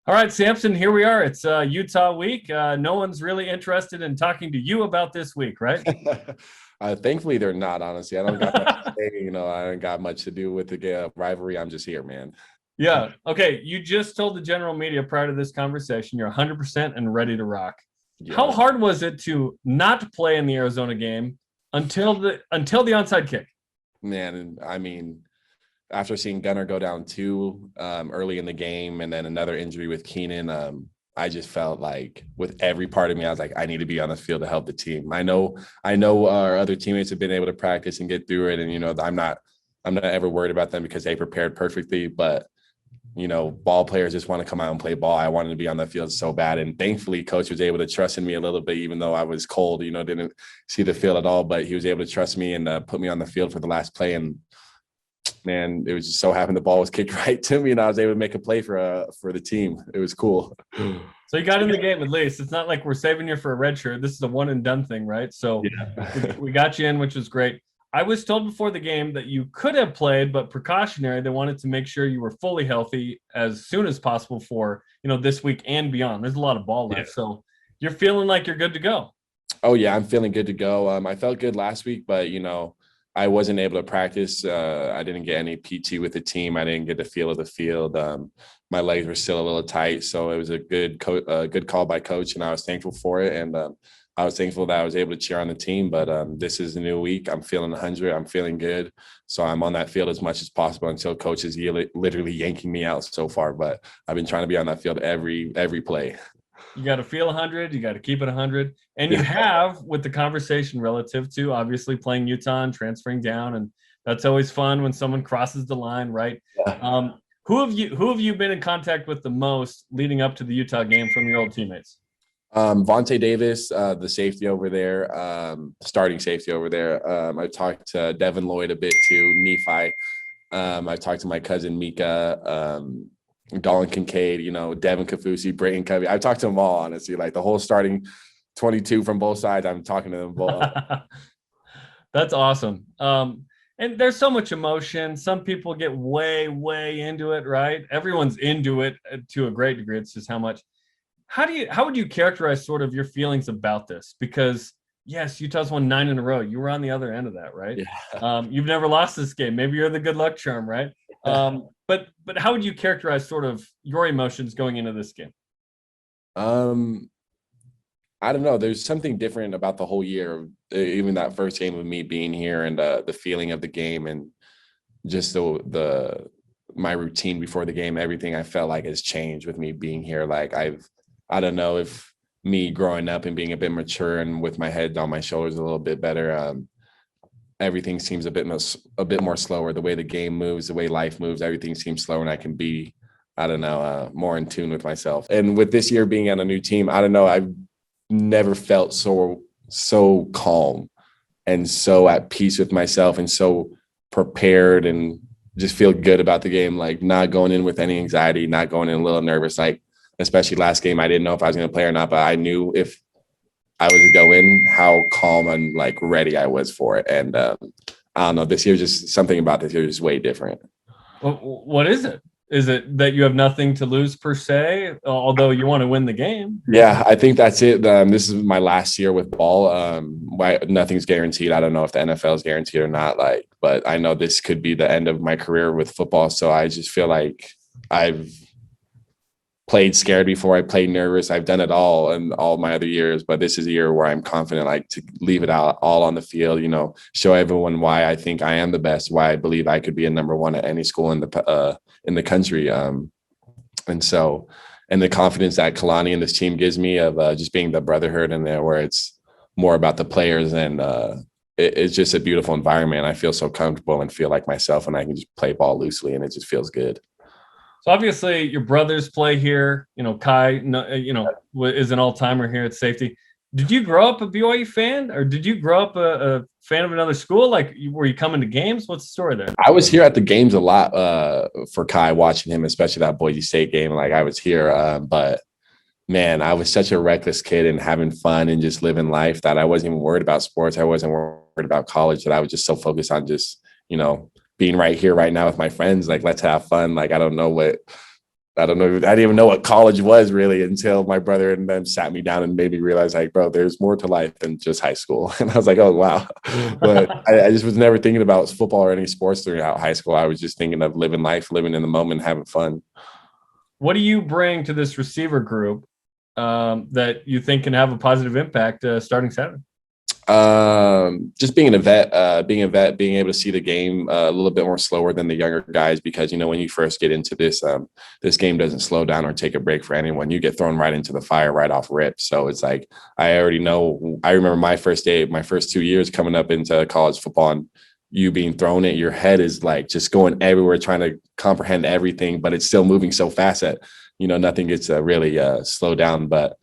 All right, Samson, here we are. It's Utah week. No one's really interested in talking to you about this week, right? Thankfully, they're not. Honestly, I don't got much to say. I don't got much to do with the rivalry. I'm just here, man. Yeah. Okay. You just told the general media prior to this conversation you're 100% and ready to rock. How Yeah, hard was it to not play in the Arizona game until the onside kick? man. And I mean, after seeing Gunnar go down two early in the game, and then another injury with Keenan, I just felt like with every part of me, I was like, I need to be on the field to help the team. I know, our other teammates have been able to practice and get through it, and I'm not ever worried about them because they prepared perfectly. But ball players just want to come out and play ball. I wanted to be on the field so bad. And thankfully, coach was able to trust in me a little bit, even though I was cold, didn't see the field at all. But he was able to trust me and put me on the field for the last play. And man, it was just so happened the ball was kicked right to me and I was able to make a play for the team. It was cool. So you got in the game at least. It's not like we're saving you for a red shirt. This is a one and done thing, right? So Yeah. we got you in, which was great. I was told before the game that you could have played, but precautionary. They wanted to make sure you were fully healthy as soon as possible for this week and beyond. There's a lot of ball left, so you're feeling like you're good to go. Oh yeah, I'm feeling good to go. I felt good last week, but I wasn't able to practice. I didn't get any PT with the team. I didn't get the feel of the field. My legs were still a little tight, so it was a good call by coach, and I was thankful for it. And I was thankful that I was able to cheer on the team. But this is a new week. I'm feeling 100. I'm feeling good, so I'm on that field as much as possible until coach is literally yanking me out so far. But I've been trying to be on that field every play. You got to feel 100. You got to keep it 100. And you have with the conversation relative to obviously playing Utah and transferring down. And that's always fun when someone crosses the line, right? Who have you been in contact with the most leading up to the Utah game from your old teammates? Vontae Davis, the safety over there, starting safety over there. I talked to Devin Lloyd a bit too, Nephi. I talked to my cousin Mika, Dolan Kincaid, Devin Kafusi, Brayton Covey. I've talked to them all, honestly, like the whole starting 22 from both sides. I'm talking to them both. That's awesome. And there's so much emotion. Some people get way, way into it, right? Everyone's into it to a great degree. It's just how much. How would you characterize sort of your feelings about this? Because yes, Utah's won 9 in a row. You were on the other end of that, right? Yeah. You've never lost this game. Maybe you're the good luck charm, right? But how would you characterize sort of your emotions going into this game? Um, I don't know. There's something different about the whole year, even that first game of me being here and the feeling of the game and just the my routine before the game. Everything I felt like has changed with me being here. Like I don't know if me growing up and being a bit mature and with my head on my shoulders a little bit better. Everything seems a bit more slower. The way the game moves, the way life moves, everything seems slower, and I can be, I don't know, more in tune with myself. And with this year being on a new team, I don't know, I've never felt so calm and so at peace with myself and so prepared and just feel good about the game. Like not going in with any anxiety, not going in a little nervous. Like especially last game, I didn't know if I was going to play or not, but I knew if I was to go in, how calm and like ready I was for it. And I don't know, this year, just something about this year is way different. What is it? Is it that you have nothing to lose per se, although you want to win the game? Yeah, I think that's it. This is my last year with ball. Nothing's guaranteed. I don't know if the NFL is guaranteed or not. But I know this could be the end of my career with football. So I just feel like I've played scared before. I played nervous. I've done it all in all my other years, but this is a year where I'm confident, like to leave it out all on the field, show everyone why I think I am the best, why I believe I could be a number one at any school in the country. And the confidence that Kalani and this team gives me of just being the brotherhood in there where it's more about the players and it's just a beautiful environment. I feel so comfortable and feel like myself and I can just play ball loosely and it just feels good. So obviously your brothers play here. Kai, is an all-timer here at safety. Did you grow up a BYU fan, or did you grow up a fan of another school? Like, were you coming to games? What's the story there? I was here at the games a lot for Kai, watching him, especially that Boise State game. Like I was here, but man, I was such a reckless kid and having fun and just living life that I wasn't even worried about sports. I wasn't worried about college. That I was just so focused on just being right here, right now with my friends. Like, let's have fun. Like, I don't know what I don't know. I didn't even know what college was really until my brother and them sat me down and made me realize, like, bro, there's more to life than just high school. And I was like, oh, wow. But I just was never thinking about football or any sports throughout high school. I was just thinking of living life, living in the moment, having fun. What do you bring to this receiver group that you think can have a positive impact starting Saturday? Just being a vet, being able to see the game a little bit more slower than the younger guys, because, you know, when you first get into this, this game doesn't slow down or take a break for anyone. You get thrown right into the fire right off rip. So it's like, I already know. I remember my first day, my first 2 years coming up into college football, and you being thrown at your head is like just going everywhere, trying to comprehend everything, but it's still moving so fast that, you know, nothing gets really slowed down. But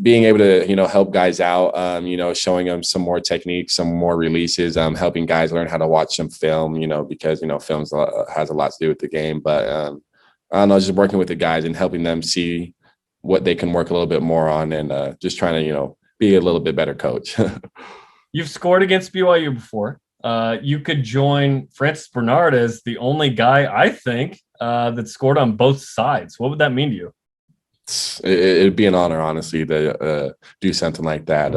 being able to, you know, help guys out, you know, showing them some more techniques, some more releases, helping guys learn how to watch some film, you know, because, you know, films has a lot to do with the game. But I don't know, just working with the guys and helping them see what they can work a little bit more on, and just trying to, you know, be a little bit better coach. You've scored against BYU before. You could join Francis Bernard as the only guy, I think, that scored on both sides. What would that mean to you? It'd be an honor, honestly, to do something like that.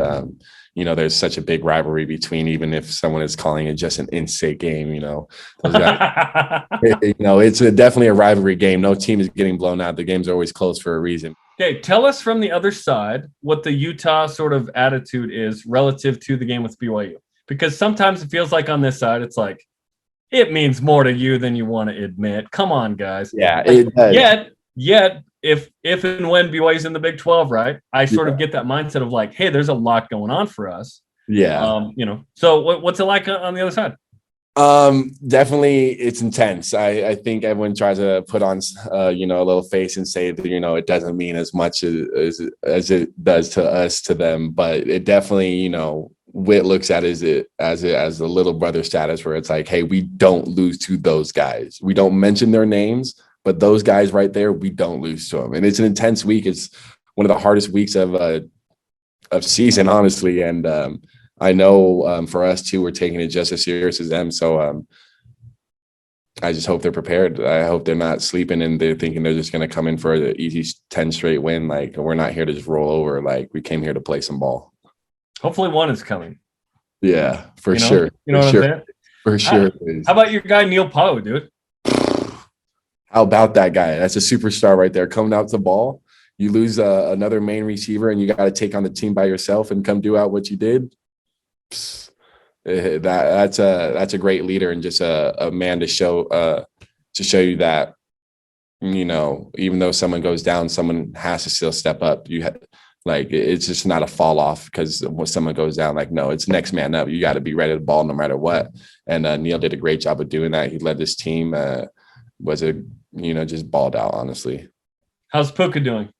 You know, there's such a big rivalry between, even if someone is calling it just an in-state game, you know, those guys, you know, it's definitely a rivalry game. No team is getting blown out. The games are always close for a reason. Okay, tell us from the other side what the Utah sort of attitude is relative to the game with BYU. Because sometimes it feels like on this side, it's like, it means more to you than you want to admit. Come on, guys. Yeah, it does. Yet, if and when BYU's in the Big 12, right, I sort of get that mindset of like, hey, there's a lot going on for us. Yeah. You know, so what's it like on the other side? Definitely it's intense. I think everyone tries to put on, you know, a little face and say that, you know, it doesn't mean as much as it does to us, to them. But it definitely, you know, Witt looks at it as a little brother status, where it's like, hey, we don't lose to those guys. We don't mention their names, but those guys right there, we don't lose to them. And it's an intense week. It's one of the hardest weeks of season, honestly. And I know for us too, we're taking it just as serious as them. So I just hope they're prepared. I hope they're not sleeping and they're thinking they're just going to come in for an easy 10 straight win. Like, we're not here to just roll over. Like, we came here to play some ball. Hopefully one is coming. Yeah, for sure. You know what I'm saying? For sure. How about your guy, Neil Poe, dude? How about that guy? That's a superstar right there. Coming out to the ball. You lose another main receiver and you got to take on the team by yourself and come do out what you did. That's a great leader, and just a man to show you that, you know, even though someone goes down, someone has to still step up. Like, it's just not a fall off because when someone goes down. Like, no, it's next man up. You got to be ready to ball no matter what. And Neil did a great job of doing that. He led this team. Just balled out, honestly. How's Puka doing?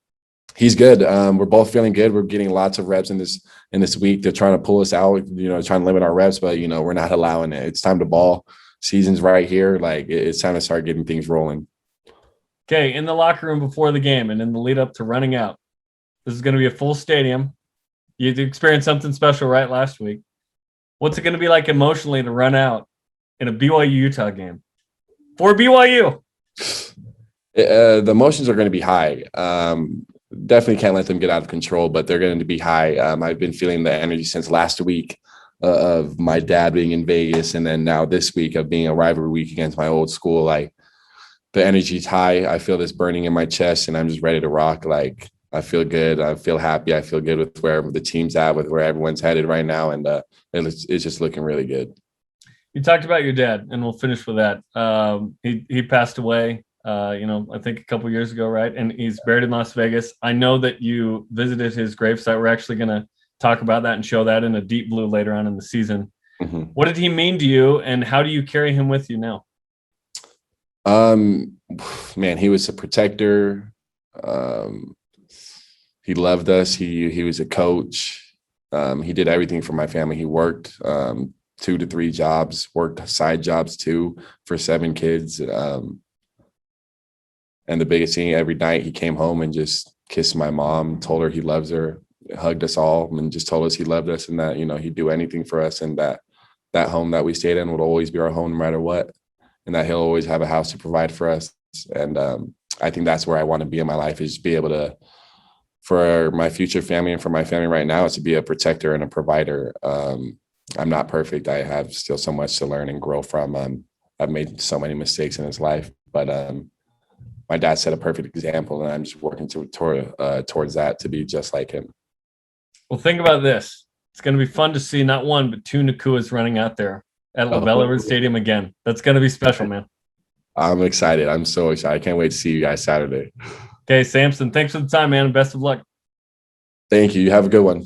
He's good. We're both feeling good. We're getting lots of reps in this week. They're trying to pull us out, you know, trying to limit our reps, but, you know, we're not allowing it. It's time to ball. Season's right here. Like, it's time to start getting things rolling. Okay, in the locker room before the game and in the lead up to running out, this is going to be a full stadium. You experienced something special, right, last week. What's it going to be like emotionally to run out in a BYU-Utah game for BYU? The emotions are going to be high. Definitely can't let them get out of control, but they're going to be high. I've been feeling the energy since last week of my dad being in Vegas, and then now this week of being a rivalry week against my old school. Like, the energy's high. I feel this burning in my chest, and I'm just ready to rock. Like, I feel good. I feel happy. I feel good with wherever the team's at, with where everyone's headed right now, and it's just looking really good. You talked about your dad, and we'll finish with that. He passed away. I think a couple years ago, right? And he's buried in Las Vegas. I know that you visited his gravesite. We're actually going to talk about that and show that in a Deep Blue later on in the season. Mm-hmm. What did he mean to you, and how do you carry him with you now? Man, he was a protector. He loved us. He was a coach. He did everything for my family. He worked 2 to 3 jobs, worked side jobs too, for 7 kids. And the biggest thing, every night he came home and just kissed my mom, told her he loves her, hugged us all, and just told us he loved us, and that, you know, he'd do anything for us, and that home that we stayed in would always be our home no matter what, and that he'll always have a house to provide for us. And I think that's where I want to be in my life, is be able to, for my future family and for my family right now, is to be a protector and a provider. I'm not perfect. I have still so much to learn and grow from. I've made so many mistakes in his life, but my dad set a perfect example, and I'm just working towards that, to be just like him. Well, think about this. It's going to be fun to see not one, but two Nacuas running out there at LaBelle Stadium again. That's going to be special, man. I'm excited. I'm so excited. I can't wait to see you guys Saturday. Okay, Samson, thanks for the time, man. Best of luck. Thank you. You have a good one.